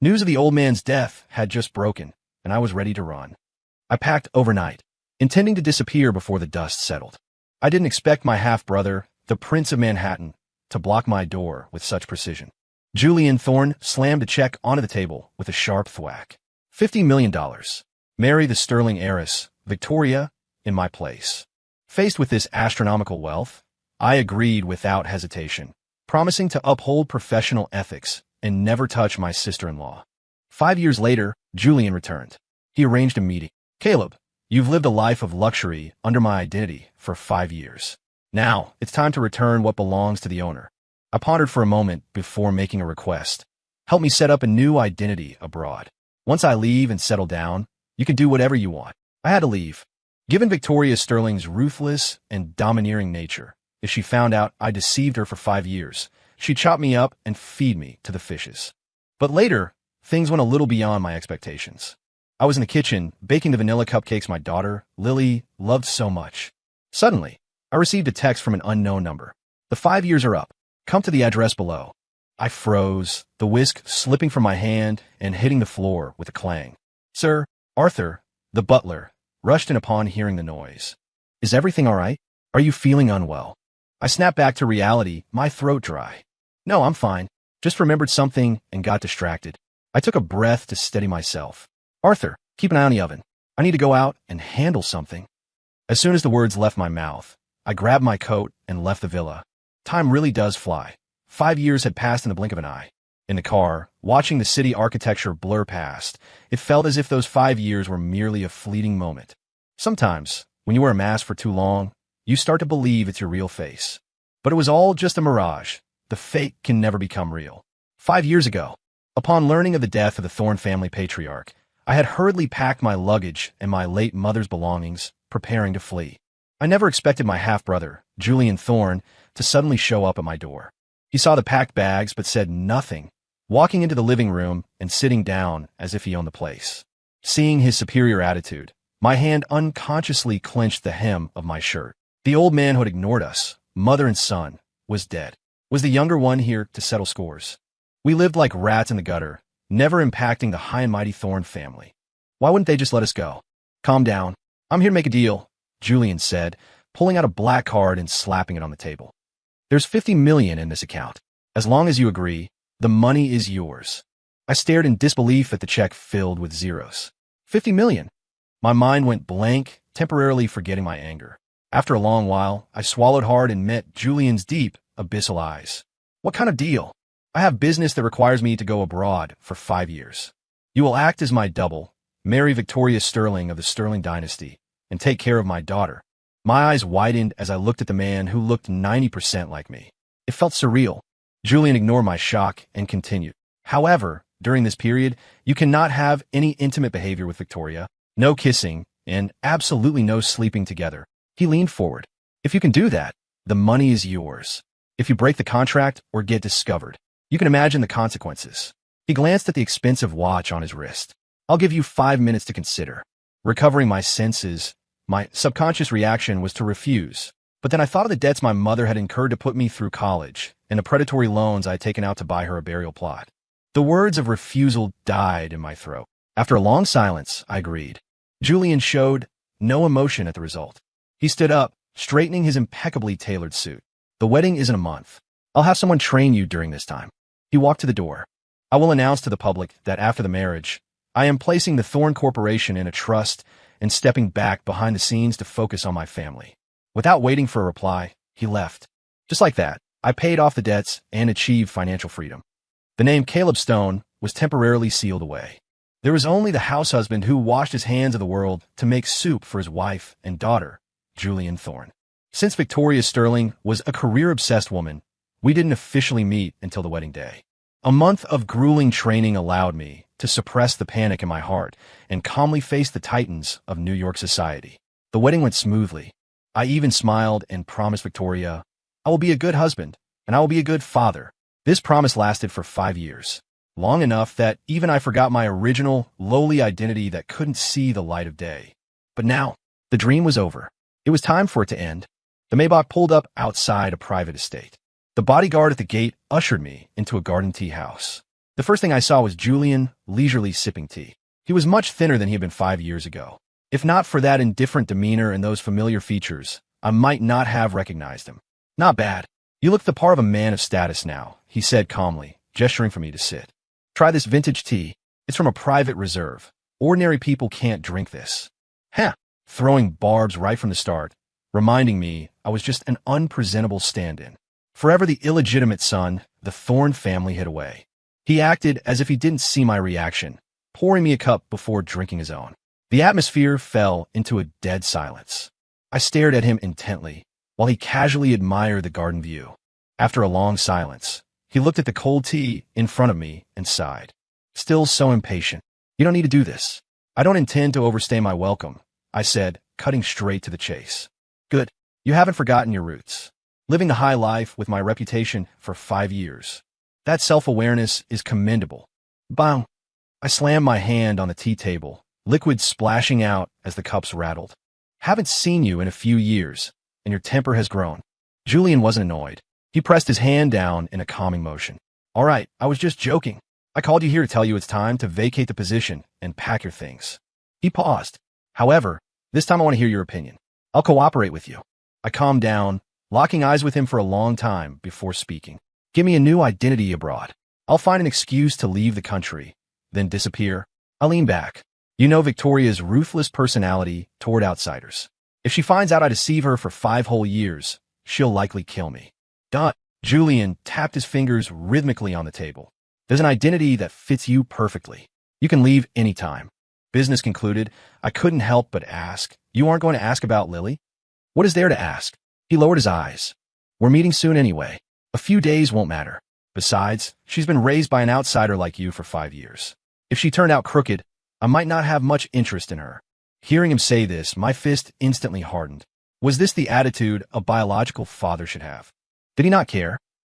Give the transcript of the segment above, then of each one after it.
News of the old man's death had just broken, and I was ready to run. I packed overnight, intending to disappear before the dust settled. I didn't expect my half-brother, the Prince of Manhattan, to block my door with such precision. Julian Thorne slammed a check onto the table with a sharp thwack. $50 million. Marry the sterling heiress, Victoria, in my place. Faced with this astronomical wealth, I agreed without hesitation, promising to uphold professional ethics and never touch my sister-in-law. 5 years later, Julian returned. He arranged a meeting. Caleb, you've lived a life of luxury under my identity for 5 years. Now, it's time to return what belongs to the owner. I pondered for a moment before making a request. Help me set up a new identity abroad. Once I leave and settle down, you can do whatever you want. I had to leave. Given Victoria Sterling's ruthless and domineering nature, if she found out I deceived her for 5 years, she'd chop me up and feed me to the fishes. But later, things went a little beyond my expectations. I was in the kitchen, baking the vanilla cupcakes my daughter, Lily, loved so much. Suddenly, I received a text from an unknown number. The 5 years are up. Come to the address below. I froze, the whisk slipping from my hand and hitting the floor with a clang. Sir, Arthur, the butler, rushed in upon hearing the noise. Is everything all right? Are you feeling unwell? I snapped back to reality, my throat dry. No, I'm fine. Just remembered something and got distracted. I took a breath to steady myself. Arthur, keep an eye on the oven. I need to go out and handle something. As soon as the words left my mouth, I grabbed my coat and left the villa. Time really does fly. 5 years had passed in the blink of an eye. In the car, watching the city architecture blur past, it felt as if those 5 years were merely a fleeting moment. Sometimes, when you wear a mask for too long, you start to believe it's your real face. But it was all just a mirage. The fake can never become real. 5 years ago, upon learning of the death of the Thorne family patriarch, I had hurriedly packed my luggage and my late mother's belongings, preparing to flee. I never expected my half-brother, Julian Thorne, to suddenly show up at my door. He saw the packed bags but said nothing, walking into the living room and sitting down as if he owned the place. Seeing his superior attitude, my hand unconsciously clenched the hem of my shirt. The old man who had ignored us, mother and son, was dead. Was the younger one here to settle scores? We lived like rats in the gutter, never impacting the high and mighty Thorne family. Why wouldn't they just let us go? Calm down. I'm here to make a deal, Julian said, pulling out a black card and slapping it on the table. There's $50 million in this account. As long as you agree, the money is yours. I stared in disbelief at the check filled with zeros. $50 million. My mind went blank, temporarily forgetting my anger. After a long while, I swallowed hard and met Julian's deep, abyssal eyes. What kind of deal? I have business that requires me to go abroad for 5 years. You will act as my double, marry Victoria Sterling of the Sterling dynasty, and take care of my daughter. My eyes widened as I looked at the man who looked 90% like me. It felt surreal. Julian ignored my shock and continued. However, during this period, you cannot have any intimate behavior with Victoria, no kissing, and absolutely no sleeping together. He leaned forward. If you can do that, the money is yours. If you break the contract or get discovered, you can imagine the consequences. He glanced at the expensive watch on his wrist. I'll give you 5 minutes to consider. Recovering my senses, my subconscious reaction was to refuse. But then I thought of the debts my mother had incurred to put me through college and the predatory loans I had taken out to buy her a burial plot. The words of refusal died in my throat. After a long silence, I agreed. Julian showed no emotion at the result. He stood up, straightening his impeccably tailored suit. The wedding is in a month. I'll have someone train you during this time. He walked to the door. I will announce to the public that after the marriage, I am placing the Thorne Corporation in a trust and stepping back behind the scenes to focus on my family. Without waiting for a reply, he left. Just like that, I paid off the debts and achieved financial freedom. The name Caleb Stone was temporarily sealed away. There was only the house husband who washed his hands of the world to make soup for his wife and daughter, Julian Thorne. Since Victoria Sterling was a career-obsessed woman, we didn't officially meet until the wedding day. A month of grueling training allowed me to suppress the panic in my heart and calmly face the titans of New York society. The wedding went smoothly. I even smiled and promised Victoria, I will be a good husband and I will be a good father. This promise lasted for 5 years, long enough that even I forgot my original, lowly identity that couldn't see the light of day. But now, the dream was over. It was time for it to end. The Maybach pulled up outside a private estate. The bodyguard at the gate ushered me into a garden tea house. The first thing I saw was Julian, leisurely sipping tea. He was much thinner than he had been 5 years ago. If not for that indifferent demeanor and those familiar features, I might not have recognized him. Not bad. You look the part of a man of status now, he said calmly, gesturing for me to sit. Try this vintage tea. It's from a private reserve. Ordinary people can't drink this. Heh, throwing barbs right from the start, reminding me I was just an unpresentable stand-in. Forever the illegitimate son, the Thorne family hid away. He acted as if he didn't see my reaction, pouring me a cup before drinking his own. The atmosphere fell into a dead silence. I stared at him intently, while he casually admired the garden view. After a long silence, he looked at the cold tea in front of me and sighed. Still so impatient. You don't need to do this. I don't intend to overstay my welcome, I said, cutting straight to the chase. Good. You haven't forgotten your roots. Living the high life with my reputation for 5 years. That self-awareness is commendable. Bang! I slammed my hand on the tea table, liquid splashing out as the cups rattled. Haven't seen you in a few years, and your temper has grown. Julian wasn't annoyed. He pressed his hand down in a calming motion. All right, I was just joking. I called you here to tell you it's time to vacate the position and pack your things. He paused. However, this time I want to hear your opinion. I'll cooperate with you. I calmed down, locking eyes with him for a long time before speaking. Give me a new identity abroad. I'll find an excuse to leave the country, then disappear. I lean back. You know Victoria's ruthless personality toward outsiders. If she finds out I deceive her for 5 whole years, she'll likely kill me. Dot. Julian tapped his fingers rhythmically on the table. There's an identity that fits you perfectly. You can leave anytime. Business concluded, I couldn't help but ask, you aren't going to ask about Lily? What is there to ask? He lowered his eyes. We're meeting soon anyway. A few days won't matter. Besides, she's been raised by an outsider like you for 5 years. If she turned out crooked, I might not have much interest in her. Hearing him say this, my fist instantly hardened. Was this the attitude a biological father should have? Did he not care?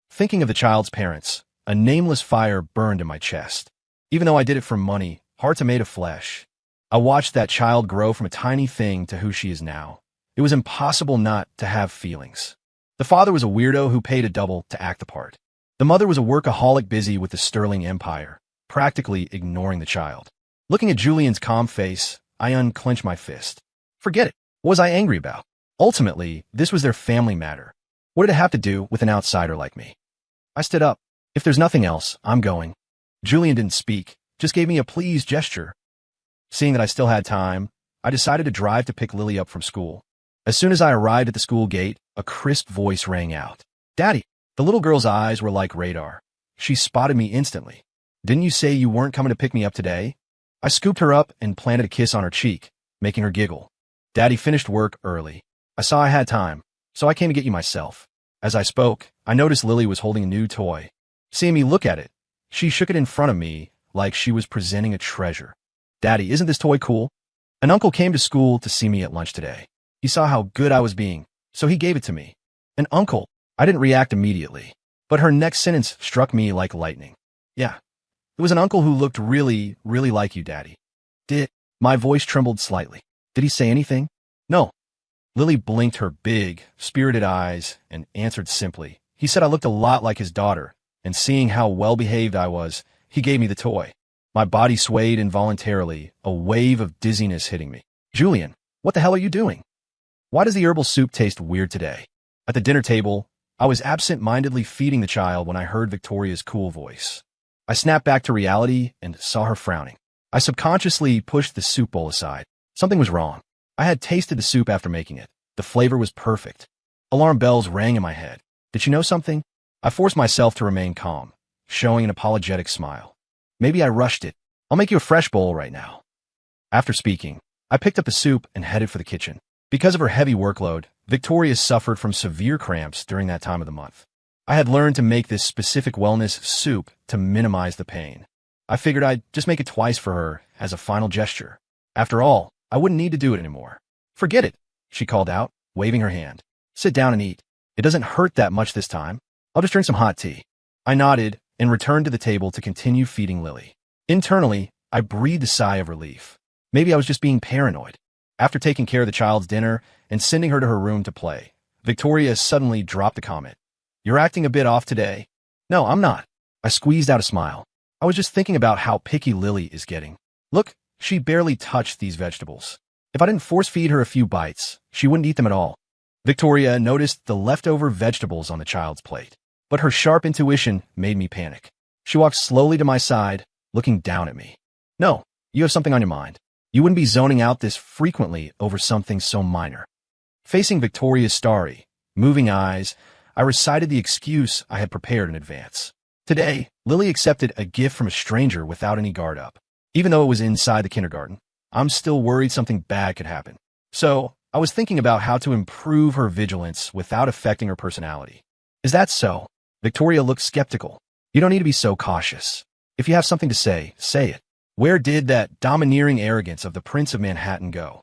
Thinking of the child's parents, a nameless fire burned in my chest. Even though I did it for money, hearts are made of flesh. I watched that child grow from a tiny thing to who she is now. It was impossible not to have feelings. The father was a weirdo who paid a double to act the part. The mother was a workaholic busy with the Sterling Empire, practically ignoring the child. Looking at Julian's calm face, I unclenched my fist. Forget it. What was I angry about? Ultimately, this was their family matter. What did it have to do with an outsider like me? I stood up. If there's nothing else, I'm going. Julian didn't speak, just gave me a pleased gesture. Seeing that I still had time, I decided to drive to pick Lily up from school. As soon as I arrived at the school gate, a crisp voice rang out. Daddy! The little girl's eyes were like radar. She spotted me instantly. Didn't you say you weren't coming to pick me up today? I scooped her up and planted a kiss on her cheek, making her giggle. Daddy finished work early. I saw I had time, so I came to get you myself. As I spoke, I noticed Lily was holding a new toy. Seeing me look at it, she shook it in front of me like she was presenting a treasure. Daddy, isn't this toy cool? An uncle came to school to see me at lunch today. He saw how good I was being, so he gave it to me. An uncle. I didn't react immediately, but her next sentence struck me like lightning. Yeah, it was an uncle who looked really, really like you, Daddy. Did? My voice trembled slightly. Did he say anything? No. Lily blinked her big, spirited eyes and answered simply. He said I looked a lot like his daughter, and seeing how well-behaved I was, he gave me the toy. My body swayed involuntarily, a wave of dizziness hitting me. Julian, what the hell are you doing? Why does the herbal soup taste weird today? At the dinner table, I was absent-mindedly feeding the child when I heard Victoria's cool voice. I snapped back to reality and saw her frowning. I subconsciously pushed the soup bowl aside. Something was wrong. I had tasted the soup after making it. The flavor was perfect. Alarm bells rang in my head. Did she know something? I forced myself to remain calm, showing an apologetic smile. Maybe I rushed it. I'll make you a fresh bowl right now. After speaking, I picked up the soup and headed for the kitchen. Because of her heavy workload, Victoria suffered from severe cramps during that time of the month. I had learned to make this specific wellness soup to minimize the pain. I figured I'd just make it twice for her as a final gesture. After all, I wouldn't need to do it anymore. Forget it, she called out, waving her hand. Sit down and eat. It doesn't hurt that much this time. I'll just drink some hot tea. I nodded and returned to the table to continue feeding Lily. Internally, I breathed a sigh of relief. Maybe I was just being paranoid. After taking care of the child's dinner and sending her to her room to play, Victoria suddenly dropped a comment. You're acting a bit off today. No, I'm not. I squeezed out a smile. I was just thinking about how picky Lily is getting. Look, she barely touched these vegetables. If I didn't force-feed her a few bites, she wouldn't eat them at all. Victoria noticed the leftover vegetables on the child's plate, but her sharp intuition made me panic. She walked slowly to my side, looking down at me. No, you have something on your mind. You wouldn't be zoning out this frequently over something so minor. Facing Victoria's starry, moving eyes, I recited the excuse I had prepared in advance. Today, Lily accepted a gift from a stranger without any guard up. Even though it was inside the kindergarten, I'm still worried something bad could happen. So, I was thinking about how to improve her vigilance without affecting her personality. Is that so? Victoria looked skeptical. You don't need to be so cautious. If you have something to say it. Where did that domineering arrogance of the Prince of Manhattan go?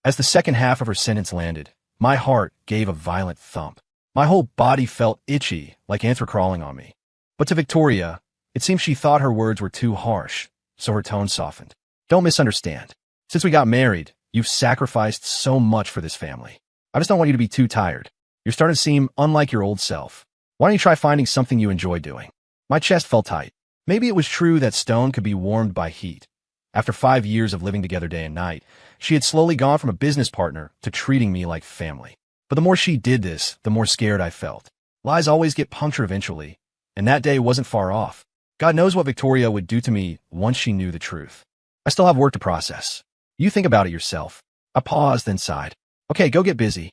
As the second half of her sentence landed, my heart gave a violent thump. My whole body felt itchy, like ants were crawling on me. But to Victoria, it seemed she thought her words were too harsh, so her tone softened. Don't misunderstand. Since we got married, you've sacrificed so much for this family. I just don't want you to be too tired. You're starting to seem unlike your old self. Why don't you try finding something you enjoy doing? My chest felt tight. Maybe it was true that stone could be warmed by heat. After 5 years of living together day and night, she had slowly gone from a business partner to treating me like family. But the more she did this, the more scared I felt. Lies always get punctured eventually, and that day wasn't far off. God knows what Victoria would do to me once she knew the truth. I still have work to process. You think about it yourself. I paused, then sighed. Okay, go get busy.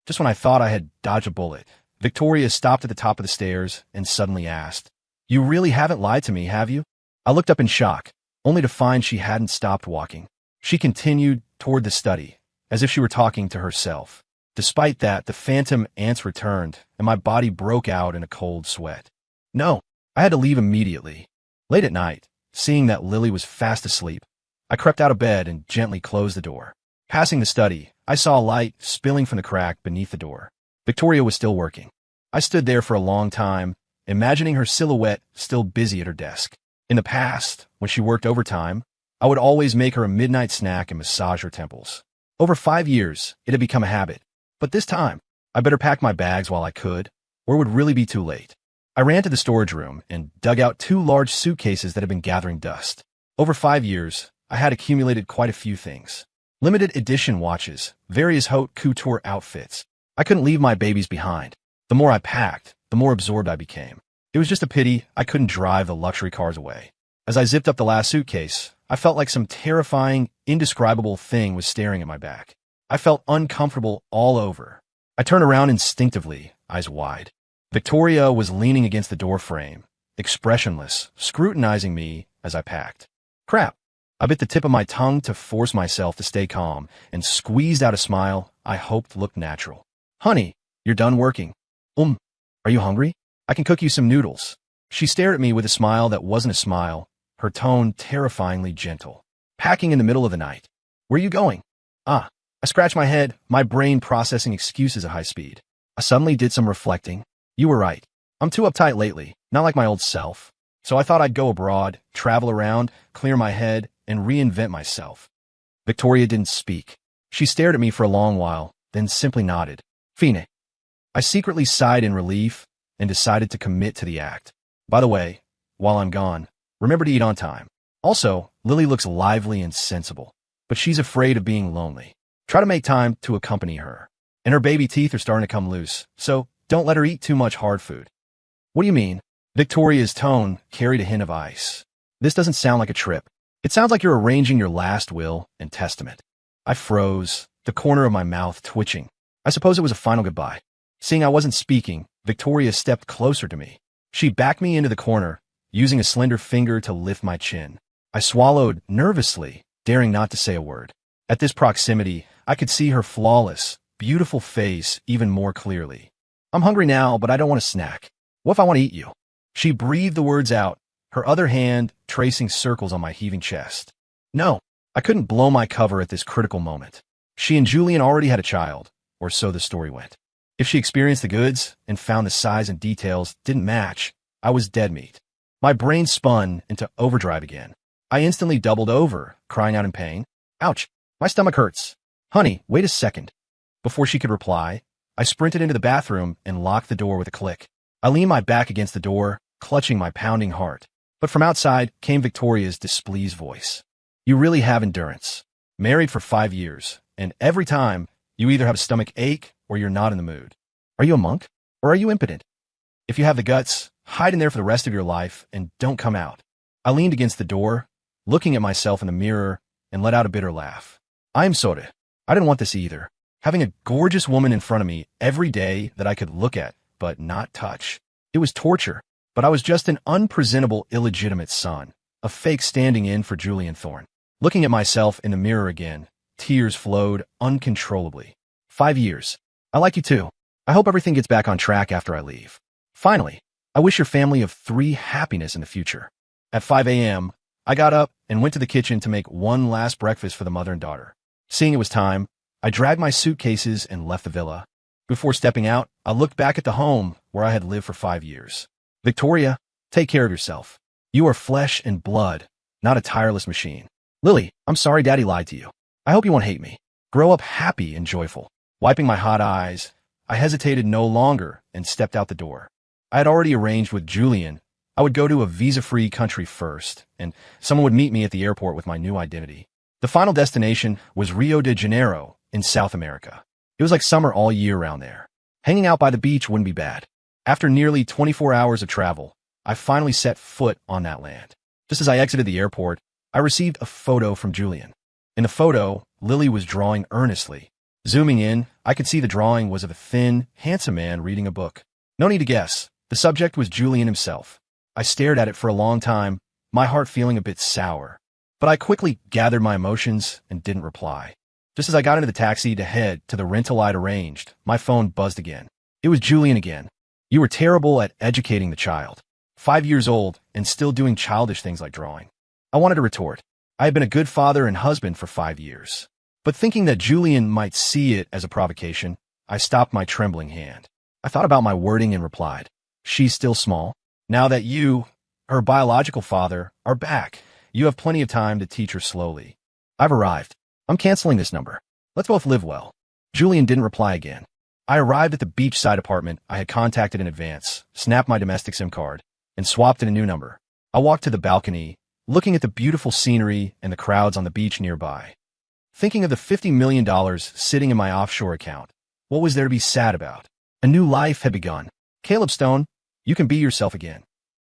Just when I thought I had dodged a bullet, Victoria stopped at the top of the stairs and suddenly asked, You really haven't lied to me, have you? I looked up in shock, only to find she hadn't stopped walking. She continued toward the study, as if she were talking to herself. Despite that, the phantom ants returned, and my body broke out in a cold sweat. No, I had to leave immediately. Late at night, seeing that Lily was fast asleep, I crept out of bed and gently closed the door. Passing the study, I saw a light spilling from the crack beneath the door. Victoria was still working. I stood there for a long time, imagining her silhouette still busy at her desk. In the past, when she worked overtime, I would always make her a midnight snack and massage her temples. Over 5 years, it had become a habit. But this time, I better pack my bags while I could, or it would really be too late. I ran to the storage room and dug out 2 large suitcases that had been gathering dust. Over 5 years, I had accumulated quite a few things. Limited edition watches, various haute couture outfits. I couldn't leave my babies behind. The more I packed, the more absorbed I became. It was just a pity I couldn't drive the luxury cars away. As I zipped up the last suitcase, I felt like some terrifying, indescribable thing was staring at my back. I felt uncomfortable all over. I turned around instinctively, eyes wide. Victoria was leaning against the door frame, expressionless, scrutinizing me as I packed. Crap. I bit the tip of my tongue to force myself to stay calm and squeezed out a smile I hoped looked natural. Honey, you're done working. Are you hungry? I can cook you some noodles. She stared at me with a smile that wasn't a smile, her tone terrifyingly gentle. Packing in the middle of the night. Where are you going? I scratched my head, my brain processing excuses at high speed. I suddenly did some reflecting. You were right. I'm too uptight lately, not like my old self. So I thought I'd go abroad, travel around, clear my head, and reinvent myself. Victoria didn't speak. She stared at me for a long while, then simply nodded. Fine. I secretly sighed in relief and decided to commit to the act. By the way, while I'm gone, remember to eat on time. Also, Lily looks lively and sensible, but she's afraid of being lonely. Try to make time to accompany her. And her baby teeth are starting to come loose, so don't let her eat too much hard food. What do you mean? Victoria's tone carried a hint of ice. This doesn't sound like a trip. It sounds like you're arranging your last will and testament. I froze, the corner of my mouth twitching. I suppose it was a final goodbye. Seeing I wasn't speaking, Victoria stepped closer to me. She backed me into the corner, using a slender finger to lift my chin. I swallowed nervously, daring not to say a word. At this proximity, I could see her flawless, beautiful face even more clearly. I'm hungry now, but I don't want a snack. What if I want to eat you? She breathed the words out, her other hand tracing circles on my heaving chest. No, I couldn't blow my cover at this critical moment. She and Julian already had a child, or so the story went. If she experienced the goods and found the size and details didn't match, I was dead meat. My brain spun into overdrive again. I instantly doubled over, crying out in pain. Ouch, my stomach hurts. Honey, wait a second. Before she could reply, I sprinted into the bathroom and locked the door with a click. I leaned my back against the door, clutching my pounding heart. But from outside came Victoria's displeased voice. You really have endurance. Married for 5 years, and every time, you either have a stomach ache or you're not in the mood. Are you a monk? Or are you impotent? If you have the guts, hide in there for the rest of your life and don't come out. I leaned against the door, looking at myself in the mirror, and let out a bitter laugh. I'm sorry. I didn't want this either. Having a gorgeous woman in front of me every day that I could look at, but not touch. It was torture, but I was just an unpresentable, illegitimate son, a fake standing in for Julian Thorne. Looking at myself in the mirror again, tears flowed uncontrollably. 5 years. I like you too. I hope everything gets back on track after I leave. Finally, I wish your family of 3 happiness in the future. At 5 a.m., I got up and went to the kitchen to make one last breakfast for the mother and daughter. Seeing it was time, I dragged my suitcases and left the villa. Before stepping out, I looked back at the home where I had lived for 5 years. Victoria, take care of yourself. You are flesh and blood, not a tireless machine. Lily, I'm sorry Daddy lied to you. I hope you won't hate me. Grow up happy and joyful. Wiping my hot eyes, I hesitated no longer and stepped out the door. I had already arranged with Julian. I would go to a visa-free country first, and someone would meet me at the airport with my new identity. The final destination was Rio de Janeiro in South America. It was like summer all year round there. Hanging out by the beach wouldn't be bad. After nearly 24 hours of travel, I finally set foot on that land. Just as I exited the airport, I received a photo from Julian. In the photo, Lily was drawing earnestly. Zooming in, I could see the drawing was of a thin, handsome man reading a book. No need to guess. The subject was Julian himself. I stared at it for a long time, my heart feeling a bit sour. But I quickly gathered my emotions and didn't reply. Just as I got into the taxi to head to the rental I'd arranged, my phone buzzed again. It was Julian again. You were terrible at educating the child. 5 years old and still doing childish things like drawing. I wanted to retort. I had been a good father and husband for 5 years. But thinking that Julian might see it as a provocation, I stopped my trembling hand. I thought about my wording and replied, she's still small. Now that you, her biological father, are back, you have plenty of time to teach her slowly. I've arrived. I'm canceling this number. Let's both live well. Julian didn't reply again. I arrived at the beachside apartment I had contacted in advance, snapped my domestic SIM card, and swapped in a new number. I walked to the balcony, looking at the beautiful scenery and the crowds on the beach nearby. Thinking of the $50 million sitting in my offshore account, what was there to be sad about? A new life had begun. Caleb Stone, you can be yourself again.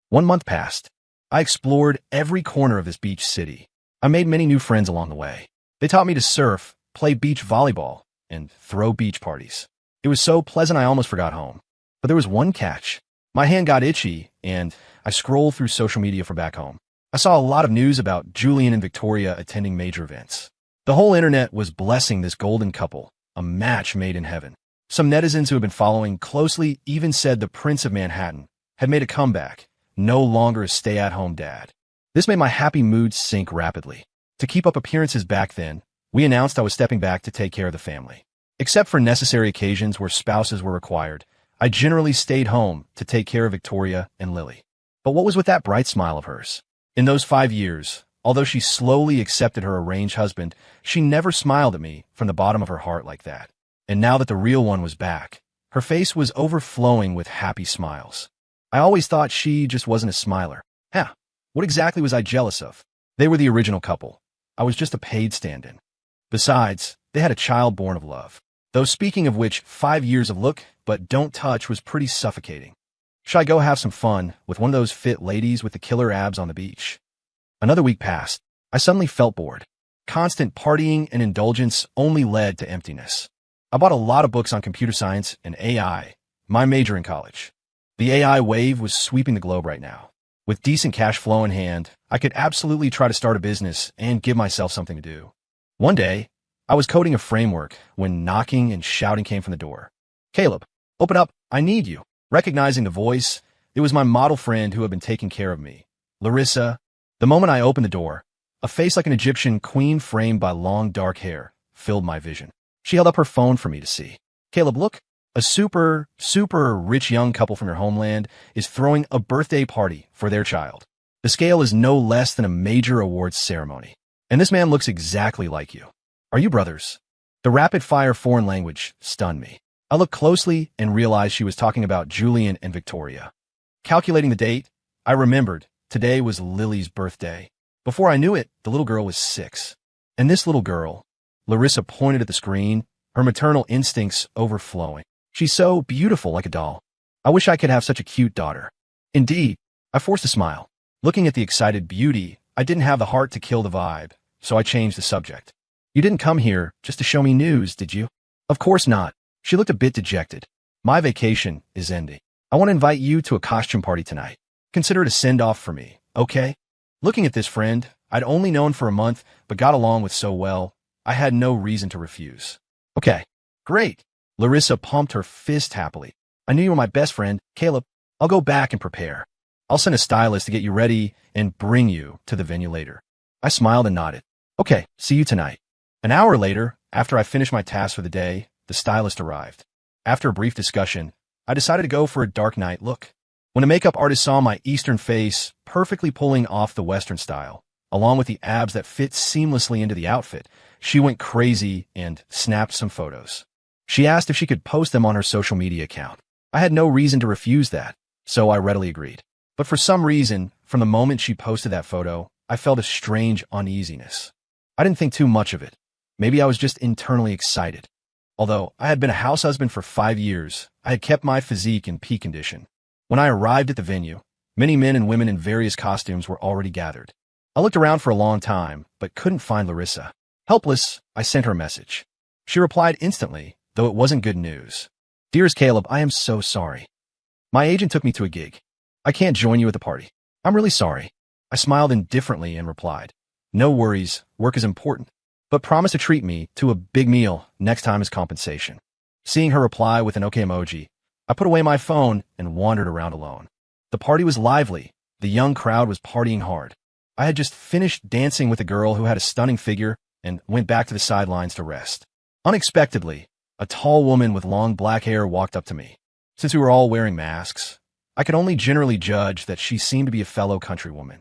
1 month passed. I explored every corner of this beach city. I made many new friends along the way. They taught me to surf, play beach volleyball, and throw beach parties. It was so pleasant I almost forgot home. But there was one catch. My hand got itchy, and I scrolled through social media for back home. I saw a lot of news about Julian and Victoria attending major events. The whole internet was blessing this golden couple, a match made in heaven. Some netizens who had been following closely even said the Prince of Manhattan had made a comeback, no longer a stay-at-home dad. This made my happy mood sink rapidly. To keep up appearances back then, we announced I was stepping back to take care of the family. Except for necessary occasions where spouses were required, I generally stayed home to take care of Victoria and Lily. But what was with that bright smile of hers? In those 5 years, although she slowly accepted her arranged husband, she never smiled at me from the bottom of her heart like that. And now that the real one was back, her face was overflowing with happy smiles. I always thought she just wasn't a smiler. What exactly was I jealous of? They were the original couple. I was just a paid stand-in. Besides, they had a child born of love. Though speaking of which, 5 years of look but don't touch was pretty suffocating. Should I go have some fun with one of those fit ladies with the killer abs on the beach? Another week passed. I suddenly felt bored. Constant partying and indulgence only led to emptiness. I bought a lot of books on computer science and AI, my major in college. The AI wave was sweeping the globe right now. With decent cash flow in hand, I could absolutely try to start a business and give myself something to do. One day, I was coding a framework when knocking and shouting came from the door. Caleb, open up, I need you. Recognizing the voice, it was my model friend who had been taking care of me, Larissa. The moment I opened the door, a face like an Egyptian queen framed by long dark hair filled my vision. She held up her phone for me to see. Caleb, look, a super rich young couple from your homeland is throwing a birthday party for their child. The scale is no less than a major awards ceremony. And this man looks exactly like you. Are you brothers? The rapid-fire foreign language stunned me. I looked closely and realized she was talking about Julian and Victoria. Calculating the date, I remembered Today was Lily's birthday. Before I knew it, the little girl was 6. And this little girl, Larissa pointed at the screen, her maternal instincts overflowing. She's so beautiful, like a doll. I wish I could have such a cute daughter. Indeed, I forced a smile. Looking at the excited beauty, I didn't have the heart to kill the vibe, so I changed the subject. You didn't come here just to show me news, did you? Of course not. She looked a bit dejected. My vacation is ending. I want to invite you to a costume party tonight. Consider it a send-off for me, okay? Looking at this friend, I'd only known for a month, but got along with so well, I had no reason to refuse. Okay, great. Larissa pumped her fist happily. I knew you were my best friend, Caleb. I'll go back and prepare. I'll send a stylist to get you ready and bring you to the venue later. I smiled and nodded. Okay, see you tonight. An hour later, after I finished my task for the day, the stylist arrived. After a brief discussion, I decided to go for a dark night look. When a makeup artist saw my Eastern face perfectly pulling off the Western style, along with the abs that fit seamlessly into the outfit, she went crazy and snapped some photos. She asked if she could post them on her social media account. I had no reason to refuse that, so I readily agreed. But for some reason, from the moment she posted that photo, I felt a strange uneasiness. I didn't think too much of it. Maybe I was just internally excited. Although I had been a house husband for 5 years, I had kept my physique in peak condition. When I arrived at the venue, many men and women in various costumes were already gathered. I looked around for a long time, but couldn't find Larissa. Helpless, I sent her a message. She replied instantly, though it wasn't good news. Dearest Caleb, I am so sorry. My agent took me to a gig. I can't join you at the party. I'm really sorry. I smiled indifferently and replied, no worries, work is important, but promise to treat me to a big meal next time as compensation. Seeing her reply with an okay emoji, I put away my phone and wandered around alone. The party was lively. The young crowd was partying hard. I had just finished dancing with a girl who had a stunning figure and went back to the sidelines to rest. Unexpectedly, a tall woman with long black hair walked up to me. Since we were all wearing masks, I could only generally judge that she seemed to be a fellow countrywoman.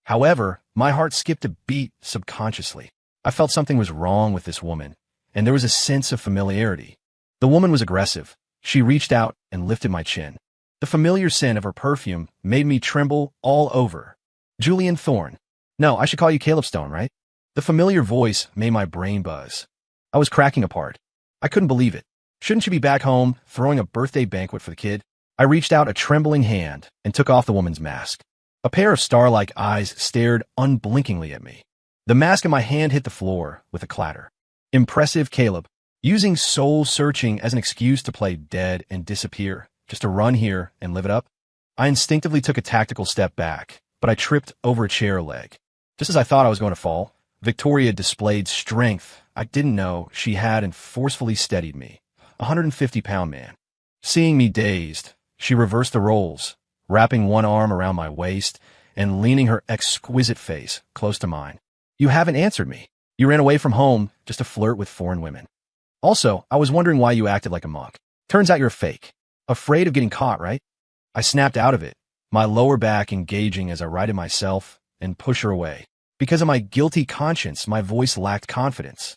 However, my heart skipped a beat subconsciously. I felt something was wrong with this woman, and there was a sense of familiarity. The woman was aggressive. She reached out and lifted my chin. The familiar scent of her perfume made me tremble all over. Julian Thorne. No, I should call you Caleb Stone, right? The familiar voice made my brain buzz. I was cracking apart. I couldn't believe it. Shouldn't she be back home, throwing a birthday banquet for the kid? I reached out a trembling hand and took off the woman's mask. A pair of star-like eyes stared unblinkingly at me. The mask in my hand hit the floor with a clatter. Impressive, Caleb. Using soul-searching as an excuse to play dead and disappear, just to run here and live it up? I instinctively took a tactical step back, but I tripped over a chair leg. Just as I thought I was going to fall, Victoria displayed strength I didn't know she had and forcefully steadied me. A 150-pound man. Seeing me dazed, she reversed the roles, wrapping one arm around my waist and leaning her exquisite face close to mine. You haven't answered me. You ran away from home just to flirt with foreign women. Also, I was wondering why you acted like a monk. Turns out you're fake. Afraid of getting caught, right? I snapped out of it, my lower back engaging as I righted myself and pushed her away. Because of my guilty conscience, my voice lacked confidence.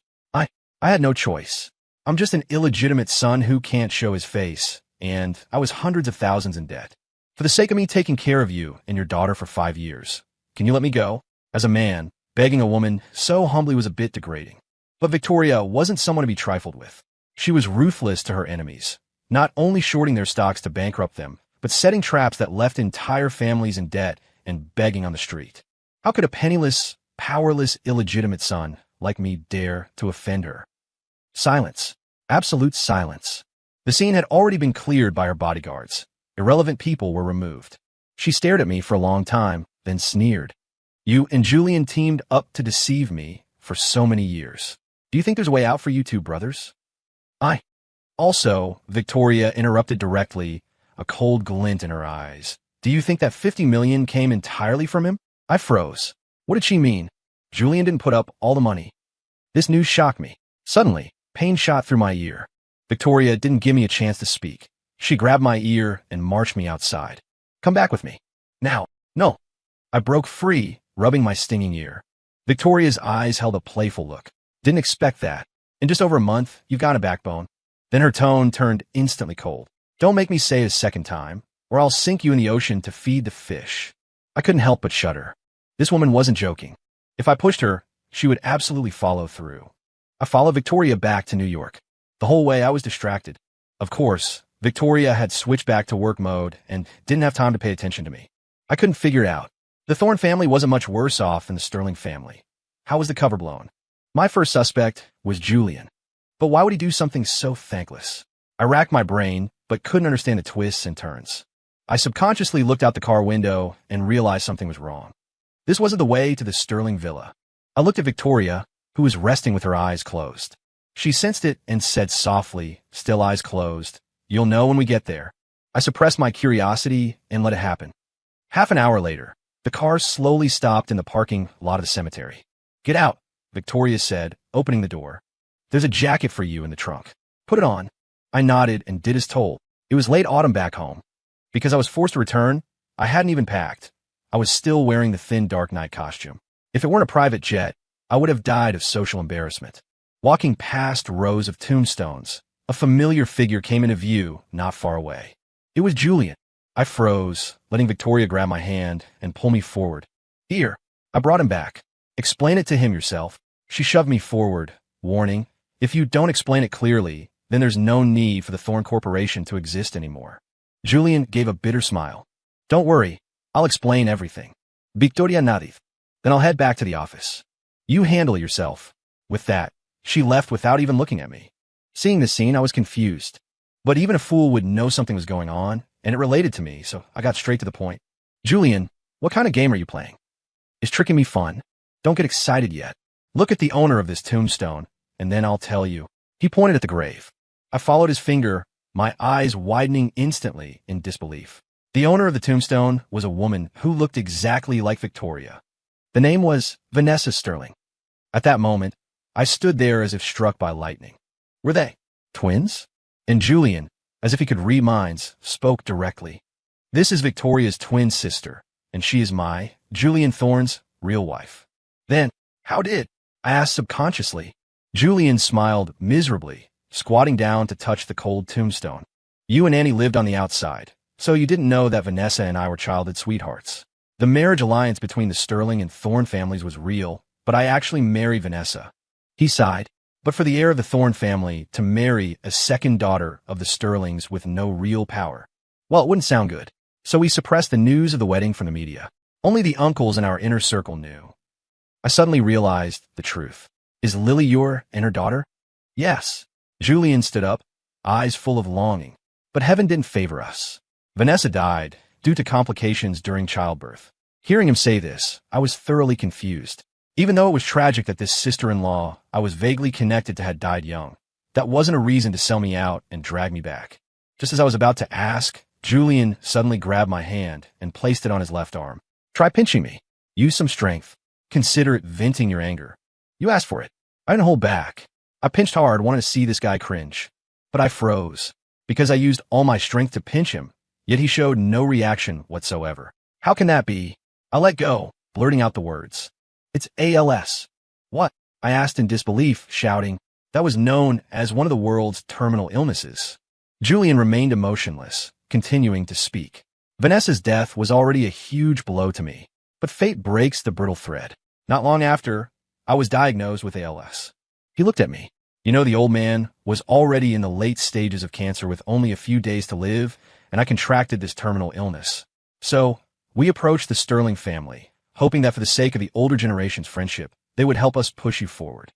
I had no choice. I'm just an illegitimate son who can't show his face, and I was hundreds of thousands in debt. For the sake of me taking care of you and your daughter for 5 years, can you let me go? As a man, begging a woman so humbly was a bit degrading. But Victoria wasn't someone to be trifled with. She was ruthless to her enemies, not only shorting their stocks to bankrupt them, but setting traps that left entire families in debt and begging on the street. How could a penniless, powerless, illegitimate son like me dare to offend her? Silence. Absolute silence. The scene had already been cleared by her bodyguards. Irrelevant people were removed. She stared at me for a long time, then sneered. You and Julian teamed up to deceive me for so many years. Do you think there's a way out for you two brothers? Also, Victoria interrupted directly, a cold glint in her eyes. Do you think that 50 million came entirely from him? I froze. What did she mean? Julian didn't put up all the money. This news shocked me. Suddenly, pain shot through my ear. Victoria didn't give me a chance to speak. She grabbed my ear and marched me outside. Come back with me. Now. No. I broke free, rubbing my stinging ear. Victoria's eyes held a playful look. Didn't expect that. In just over a month, you've got a backbone. Then her tone turned instantly cold. Don't make me say it a second time, or I'll sink you in the ocean to feed the fish. I couldn't help but shudder. This woman wasn't joking. If I pushed her, she would absolutely follow through. I followed Victoria back to New York. The whole way I was distracted. Of course, Victoria had switched back to work mode and didn't have time to pay attention to me. I couldn't figure it out. The Thorne family wasn't much worse off than the Sterling family. How was the cover blown? My first suspect was Julian. But why would he do something so thankless? I racked my brain, but couldn't understand the twists and turns. I subconsciously looked out the car window and realized something was wrong. This wasn't the way to the Sterling villa. I looked at Victoria, who was resting with her eyes closed. She sensed it and said softly, still eyes closed, "You'll know when we get there." I suppressed my curiosity and let it happen. Half an hour later, the car slowly stopped in the parking lot of the cemetery. "Get out," Victoria said, opening the door. "There's a jacket for you in the trunk. Put it on." I nodded and did as told. It was late autumn back home. Because I was forced to return, I hadn't even packed. I was still wearing the thin dark night costume. If it weren't a private jet, I would have died of social embarrassment. Walking past rows of tombstones, a familiar figure came into view not far away. It was Julian. I froze, letting Victoria grab my hand and pull me forward. "Here." I brought him back. "Explain it to him yourself." She shoved me forward, warning, "If you don't explain it clearly, then there's no need for the Thorne Corporation to exist anymore." Julian gave a bitter smile. "Don't worry, I'll explain everything." Victoria nodded. "Then I'll head back to the office. You handle yourself." With that, she left without even looking at me. Seeing the scene, I was confused. But even a fool would know something was going on, and it related to me, so I got straight to the point. "Julian, what kind of game are you playing? Is tricking me fun? Don't get excited yet. Look at the owner of this tombstone, and then I'll tell you." He pointed at the grave. I followed his finger, my eyes widening instantly in disbelief. The owner of the tombstone was a woman who looked exactly like Victoria. The name was Vanessa Sterling. At that moment, I stood there as if struck by lightning. Were they twins? And Julian, as if he could read minds, spoke directly. "This is Victoria's twin sister, and she is my, Julian Thorne's, real wife." "Then, how did?" I asked subconsciously. Julian smiled miserably, squatting down to touch the cold tombstone. "You and Annie lived on the outside, so you didn't know that Vanessa and I were childhood sweethearts. The marriage alliance between the Sterling and Thorne families was real, but I actually married Vanessa." He sighed. "But for the heir of the Thorne family to marry a second daughter of the Sterlings with no real power, well, it wouldn't sound good. So we suppressed the news of the wedding from the media. Only the uncles in our inner circle knew." I suddenly realized the truth. "Is Lily your and her daughter?" "Yes." Julian stood up, eyes full of longing. "But heaven didn't favor us. Vanessa died due to complications during childbirth." Hearing him say this, I was thoroughly confused. Even though it was tragic that this sister-in-law I was vaguely connected to had died young, that wasn't a reason to sell me out and drag me back. Just as I was about to ask, Julian suddenly grabbed my hand and placed it on his left arm. "Try pinching me. Use some strength. Consider it venting your anger. You asked for it." I didn't hold back. I pinched hard, wanted to see this guy cringe. But I froze, because I used all my strength to pinch him, yet he showed no reaction whatsoever. How can that be? I let go, blurting out the words. "It's ALS." "What?" I asked in disbelief, shouting. That was known as one of the world's terminal illnesses. Julian remained emotionless, continuing to speak. "Vanessa's death was already a huge blow to me, but fate breaks the brittle thread. Not long after, I was diagnosed with ALS." He looked at me. "You know, the old man was already in the late stages of cancer with only a few days to live, and I contracted this terminal illness. So, we approached the Sterling family, hoping that for the sake of the older generation's friendship, they would help us push you forward."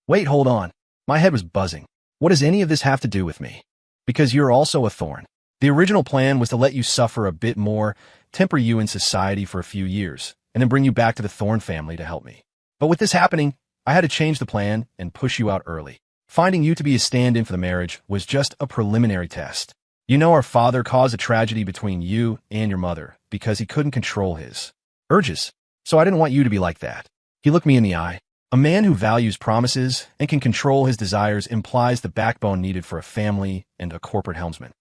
"Wait, hold on." My head was buzzing. "What does any of this have to do with me?" "Because you're also a Thorne. The original plan was to let you suffer a bit more, temper you in society for a few years, and then bring you back to the Thorne family to help me. But with this happening, I had to change the plan and push you out early. Finding you to be a stand-in for the marriage was just a preliminary test. You know, our father caused a tragedy between you and your mother because he couldn't control his urges. So I didn't want you to be like that." He looked me in the eye. "A man who values promises and can control his desires implies the backbone needed for a family and a corporate helmsman.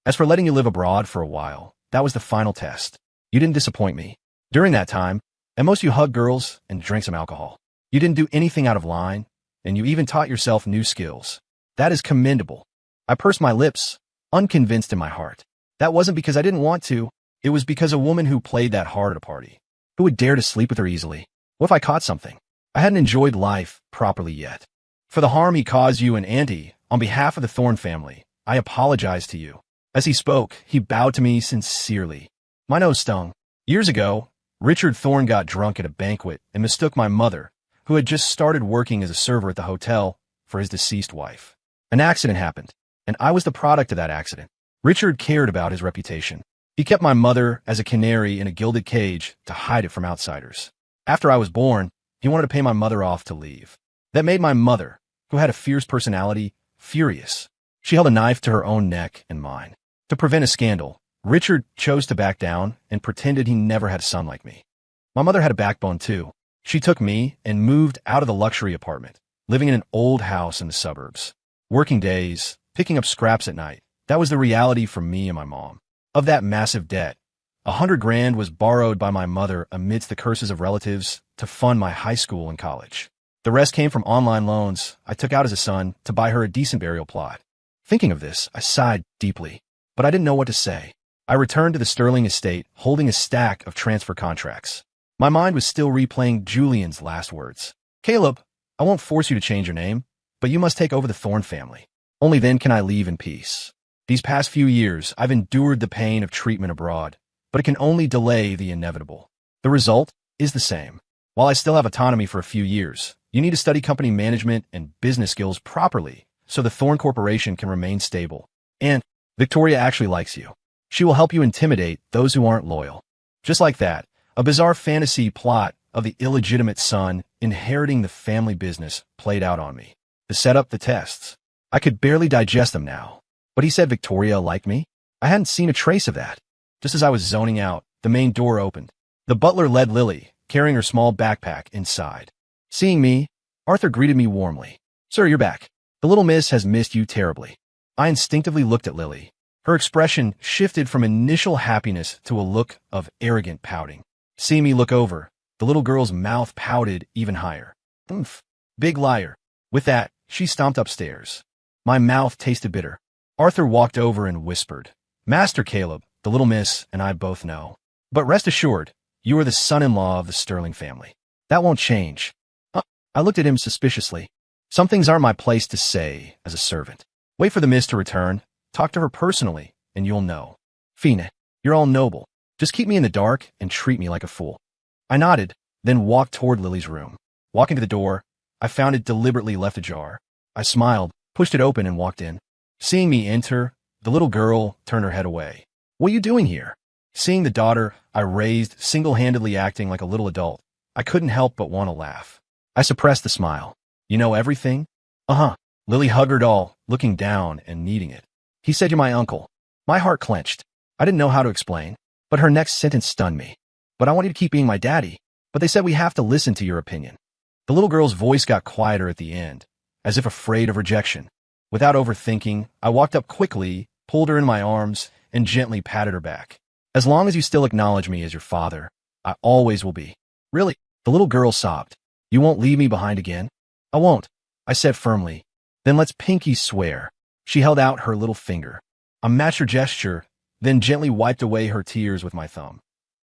As for letting you live abroad for a while, that was the final test. You didn't disappoint me. During that time, at most you hugged girls and drank some alcohol. You didn't do anything out of line, and you even taught yourself new skills. That is commendable." I pursed my lips, unconvinced in my heart. "That wasn't because I didn't want to. It was because a woman who played that hard at a party. Who would dare to sleep with her easily? What if I caught something? I hadn't enjoyed life properly yet. For the harm he caused you and Auntie, on behalf of the Thorne family, I apologize to you. As he spoke, he bowed to me sincerely. My nose stung. Years ago, Richard Thorne got drunk at a banquet and mistook my mother, who had just started working as a server at the hotel, for his deceased wife. An accident happened, and I was the product of that accident. Richard cared about his reputation. He kept my mother as a canary in a gilded cage to hide it from outsiders. After I was born, he wanted to pay my mother off to leave. That made my mother, who had a fierce personality, furious. She held a knife to her own neck and mine. To prevent a scandal, Richard chose to back down and pretended he never had a son like me. My mother had a backbone too. She took me and moved out of the luxury apartment, living in an old house in the suburbs. Working days, picking up scraps at night, that was the reality for me and my mom. Of that massive debt, $100,000 was borrowed by my mother amidst the curses of relatives to fund my high school and college. The rest came from online loans I took out as a son to buy her a decent burial plot. Thinking of this, I sighed deeply, but I didn't know what to say. I returned to the Sterling estate holding a stack of transfer contracts. My mind was still replaying Julian's last words. Caleb, I won't force you to change your name, but you must take over the Thorne family. Only then can I leave in peace. These past few years, I've endured the pain of treatment abroad, but it can only delay the inevitable. The result is the same. While I still have autonomy for a few years, you need to study company management and business skills properly so the Thorne Corporation can remain stable. And Victoria actually likes you. She will help you intimidate those who aren't loyal. Just like that, a bizarre fantasy plot of the illegitimate son inheriting the family business played out on me. The setup, the tests. I could barely digest them now. But he said Victoria liked me? I hadn't seen a trace of that. Just as I was zoning out, the main door opened. The butler led Lily, carrying her small backpack, inside. Seeing me, Arthur greeted me warmly. Sir, you're back. The little miss has missed you terribly. I instinctively looked at Lily. Her expression shifted from initial happiness to a look of arrogant pouting. Seeing me look over, the little girl's mouth pouted even higher. Oomph. Big liar. With that, she stomped upstairs. My mouth tasted bitter. Arthur walked over and whispered, Master Caleb, the little miss, and I both know. But rest assured, you are the son-in-law of the Sterling family. That won't change. I looked at him suspiciously. Some things aren't my place to say as a servant. Wait for the miss to return, talk to her personally, and you'll know. Fina, you're all noble. Just keep me in the dark and treat me like a fool. I nodded, then walked toward Lily's room. Walking to the door, I found it deliberately left ajar. I smiled, pushed it open, and walked in. Seeing me enter, the little girl turned her head away. What are you doing here? Seeing the daughter I raised single-handedly acting like a little adult, I couldn't help but want to laugh. I suppressed the smile. You know everything? Uh-huh. Lily hugged her doll, looking down and kneading it. He said you're my uncle. My heart clenched. I didn't know how to explain, but her next sentence stunned me. But I want you to keep being my daddy. But they said we have to listen to your opinion. The little girl's voice got quieter at the end, as if afraid of rejection. Without overthinking, I walked up quickly, pulled her in my arms, and gently patted her back. As long as you still acknowledge me as your father, I always will be. Really? The little girl sobbed. You won't leave me behind again? I won't, I said firmly. Then let's pinky swear. She held out her little finger. I matched her gesture, then gently wiped away her tears with my thumb.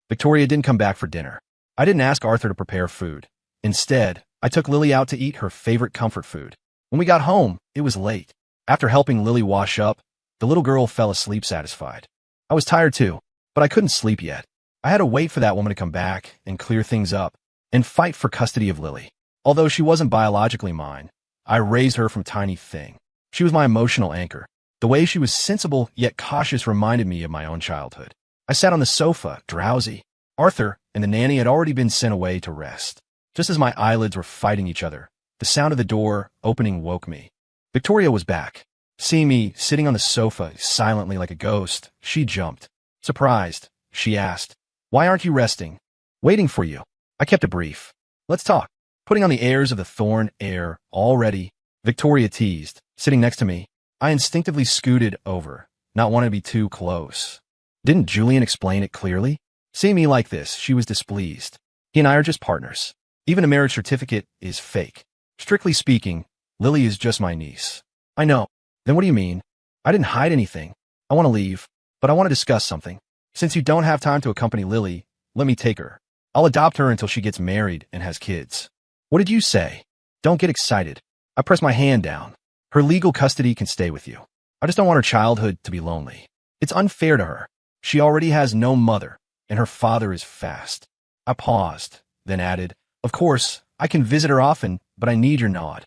Victoria didn't come back for dinner. I didn't ask Arthur to prepare food. Instead, I took Lily out to eat her favorite comfort food. When we got home, it was late. After helping Lily wash up, the little girl fell asleep satisfied. I was tired too, but I couldn't sleep yet. I had to wait for that woman to come back and clear things up and fight for custody of Lily. Although she wasn't biologically mine, I raised her from tiny thing. She was my emotional anchor. The way she was sensible yet cautious reminded me of my own childhood. I sat on the sofa, drowsy. Arthur and the nanny had already been sent away to rest. Just as my eyelids were fighting each other, the sound of the door opening woke me. Victoria was back. Seeing me sitting on the sofa silently like a ghost, she jumped. Surprised, she asked, Why aren't you resting? Waiting for you. I kept it brief. Let's talk. Putting on the airs of the Thorne heir already, Victoria teased, sitting next to me. I instinctively scooted over, not wanting to be too close. Didn't Julian explain it clearly? Seeing me like this, she was displeased. He and I are just partners. Even a marriage certificate is fake. Strictly speaking, Lily is just my niece. I know. Then what do you mean? I didn't hide anything. I want to leave, but I want to discuss something. Since you don't have time to accompany Lily, let me take her. I'll adopt her until she gets married and has kids. What did you say? Don't get excited. I pressed my hand down. Her legal custody can stay with you. I just don't want her childhood to be lonely. It's unfair to her. She already has no mother, and her father is fast. I paused, then added, of course, I can visit her often, but I need your nod.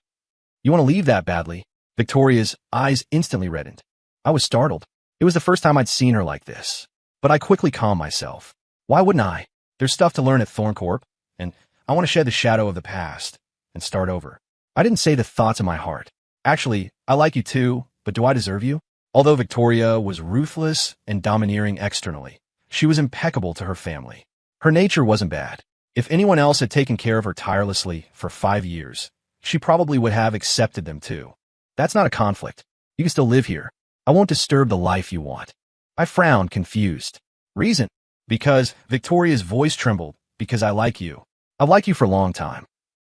You want to leave that badly? Victoria's eyes instantly reddened. I was startled. It was the first time I'd seen her like this. But I quickly calmed myself. Why wouldn't I? There's stuff to learn at Thorncorp, and I want to shed the shadow of the past and start over. I didn't say the thoughts in my heart. Actually, I like you too, but do I deserve you? Although Victoria was ruthless and domineering externally, she was impeccable to her family. Her nature wasn't bad. If anyone else had taken care of her tirelessly for 5 years, she probably would have accepted them too. That's not a conflict. You can still live here. I won't disturb the life you want. I frowned, confused. Reason? Because Victoria's voice trembled. Because I like you. I've liked you for a long time.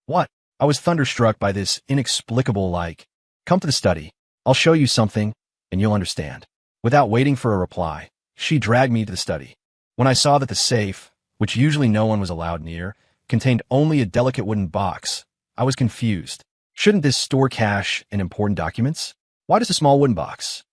What? I was thunderstruck by this inexplicable like. Come to the study. I'll show you something, and you'll understand. Without waiting for a reply, she dragged me to the study. When I saw that the safe, which usually no one was allowed near, contained only a delicate wooden box, I was confused. Shouldn't this store cash and important documents? Why just a small wooden box?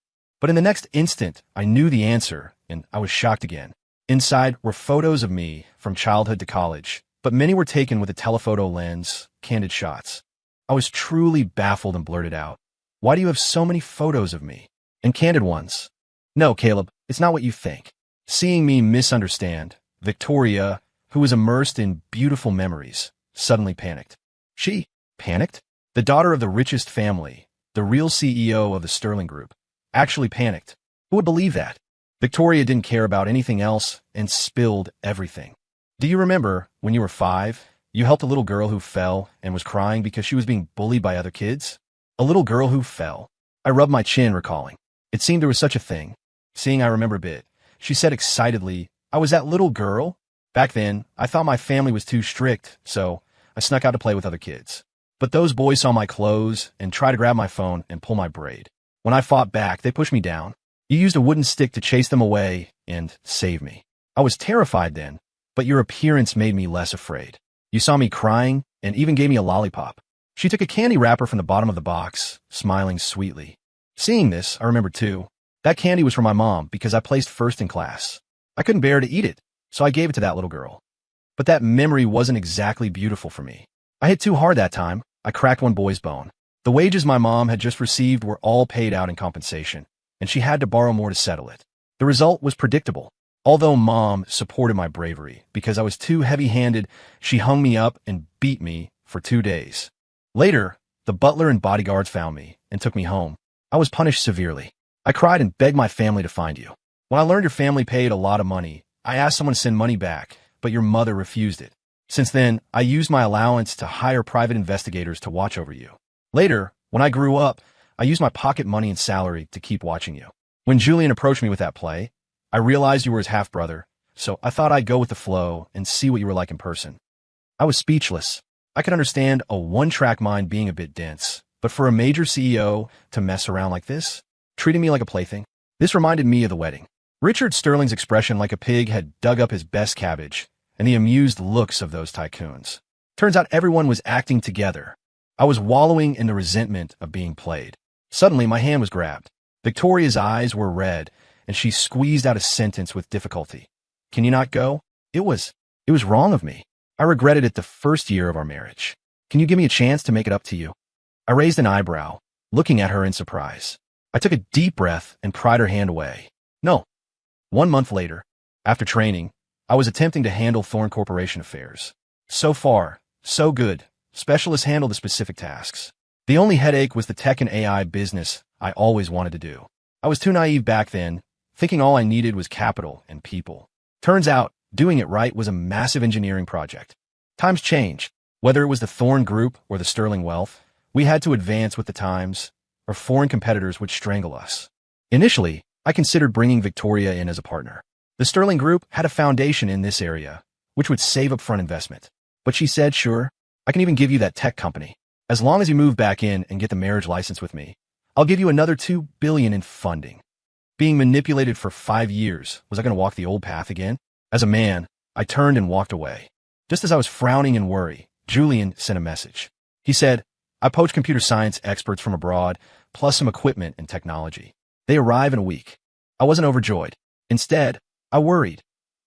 But in the next instant, I knew the answer, and I was shocked again. Inside were photos of me from childhood to college, but many were taken with a telephoto lens, candid shots. I was truly baffled and blurted out, why do you have so many photos of me? And candid ones? No, Caleb, it's not what you think. Seeing me misunderstand, Victoria, who was immersed in beautiful memories, suddenly panicked. She panicked? The daughter of the richest family, the real CEO of the Sterling Group, actually panicked. Who would believe that? Victoria didn't care about anything else and spilled everything. Do you remember, when you were 5, you helped a little girl who fell and was crying because she was being bullied by other kids? A little girl who fell. I rubbed my chin, recalling. It seemed there was such a thing. Seeing I remember a bit, she said excitedly, I was that little girl? Back then, I thought my family was too strict, so I snuck out to play with other kids. But those boys saw my clothes and tried to grab my phone and pull my braid. When I fought back, they pushed me down. You used a wooden stick to chase them away and save me. I was terrified then, but your appearance made me less afraid. You saw me crying and even gave me a lollipop. She took a candy wrapper from the bottom of the box, smiling sweetly. Seeing this, I remembered too. That candy was for my mom because I placed first in class. I couldn't bear to eat it, so I gave it to that little girl. But that memory wasn't exactly beautiful for me. I hit too hard that time. I cracked one boy's bone. The wages my mom had just received were all paid out in compensation, and she had to borrow more to settle it. The result was predictable. Although Mom supported my bravery, because I was too heavy-handed, she hung me up and beat me for 2 days. Later, the butler and bodyguards found me and took me home. I was punished severely. I cried and begged my family to find you. When I learned your family paid a lot of money, I asked someone to send money back, but your mother refused it. Since then, I used my allowance to hire private investigators to watch over you. Later, when I grew up, I used my pocket money and salary to keep watching you. When Julian approached me with that play, I realized you were his half-brother, so I thought I'd go with the flow and see what you were like in person. I was speechless. I could understand a one-track mind being a bit dense, but for a major CEO to mess around like this, treating me like a plaything, this reminded me of the wedding. Richard Sterling's expression like a pig had dug up his best cabbage, and the amused looks of those tycoons. Turns out everyone was acting together. I was wallowing in the resentment of being played. Suddenly, my hand was grabbed. Victoria's eyes were red, and she squeezed out a sentence with difficulty. Can you not go? It was wrong of me. I regretted it the first year of our marriage. Can you give me a chance to make it up to you? I raised an eyebrow, looking at her in surprise. I took a deep breath and pried her hand away. No. 1 month later, after training, I was attempting to handle Thorn Corporation affairs. So far, so good. Specialists handle the specific tasks. The only headache was the tech and AI business I always wanted to do. I was too naive back then, thinking all I needed was capital and people. Turns out, doing it right was a massive engineering project. Times change. Whether it was the Thorn Group or the Sterling Wealth, we had to advance with the times, or foreign competitors would strangle us. Initially, I considered bringing Victoria in as a partner. The Sterling Group had a foundation in this area, which would save upfront investment. But she said, sure, I can even give you that tech company. As long as you move back in and get the marriage license with me, I'll give you another $2 billion in funding. Being manipulated for 5 years, was I going to walk the old path again? As a man, I turned and walked away. Just as I was frowning in worry, Julian sent a message. He said, I poached computer science experts from abroad, plus some equipment and technology. They arrive in a week. I wasn't overjoyed. Instead, I worried.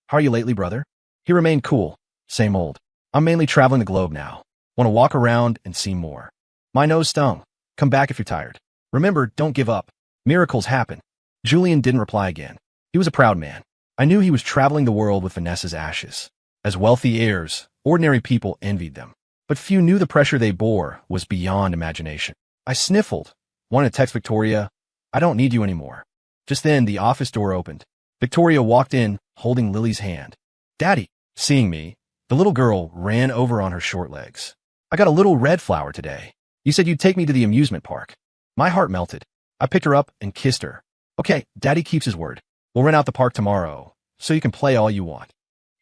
How are you lately, brother? He remained cool. Same old. I'm mainly traveling the globe now. Want to walk around and see more. My nose stung. Come back if you're tired. Remember, don't give up. Miracles happen. Julian didn't reply again. He was a proud man. I knew he was traveling the world with Vanessa's ashes. As wealthy heirs, ordinary people envied them. But few knew the pressure they bore was beyond imagination. I sniffled. Wanted to text Victoria, I don't need you anymore. Just then, the office door opened. Victoria walked in, holding Lily's hand. Daddy, seeing me, the little girl ran over on her short legs. I got a little red flower today. You said you'd take me to the amusement park. My heart melted. I picked her up and kissed her. Okay, Daddy keeps his word. We'll rent out the park tomorrow, so you can play all you want.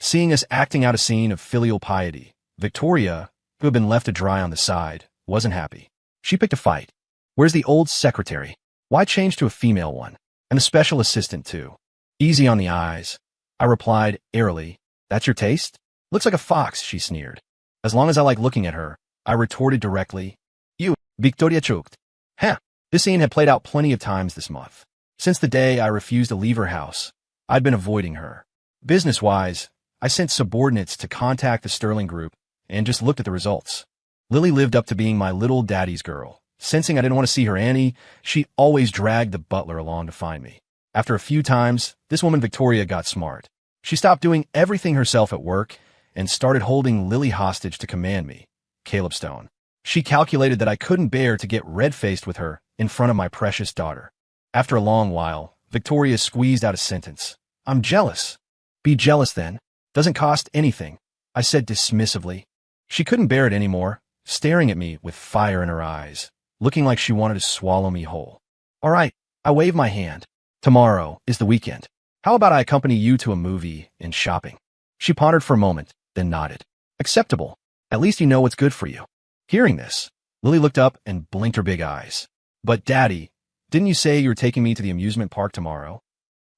Seeing us acting out a scene of filial piety, Victoria, who had been left to dry on the side, wasn't happy. She picked a fight. Where's the old secretary? Why change to a female one? And a special assistant, too. Easy on the eyes. I replied, airily, that's your taste? Looks like a fox, she sneered. As long as I like looking at her, I retorted directly, you, Victoria choked. Huh. This scene had played out plenty of times this month. Since the day I refused to leave her house, I'd been avoiding her. Business-wise, I sent subordinates to contact the Sterling Group and just looked at the results. Lily lived up to being my little daddy's girl. Sensing I didn't want to see her Annie, she always dragged the butler along to find me. After a few times, this woman Victoria got smart. She stopped doing everything herself at work and started holding Lily hostage to command me, Caleb Stone. She calculated that I couldn't bear to get red-faced with her in front of my precious daughter. After a long while, Victoria squeezed out a sentence. I'm jealous. Be jealous then. Doesn't cost anything, I said dismissively. She couldn't bear it anymore, staring at me with fire in her eyes, looking like she wanted to swallow me whole. All right, I waved my hand. Tomorrow is the weekend. How about I accompany you to a movie and shopping? She pondered for a moment, then nodded. Acceptable. At least you know what's good for you. Hearing this, Lily looked up and blinked her big eyes. But Daddy, didn't you say you were taking me to the amusement park tomorrow?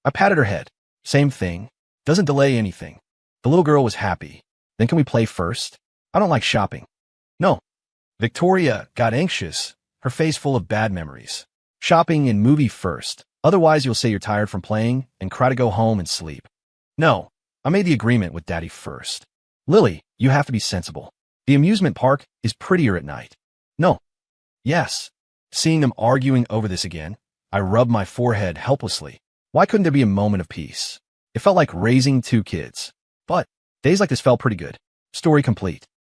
I patted her head. Same thing. Doesn't delay anything. The little girl was happy. Then can we play first? I don't like shopping. No. Victoria got anxious, her face full of bad memories. Shopping and movie first. Otherwise, you'll say you're tired from playing and cry to go home and sleep. No, I made the agreement with Daddy first. Lily, you have to be sensible. The amusement park is prettier at night. No. Yes. Seeing them arguing over this again, I rubbed my forehead helplessly. Why couldn't there be a moment of peace? It felt like raising two kids. But days like this felt pretty good. Story complete.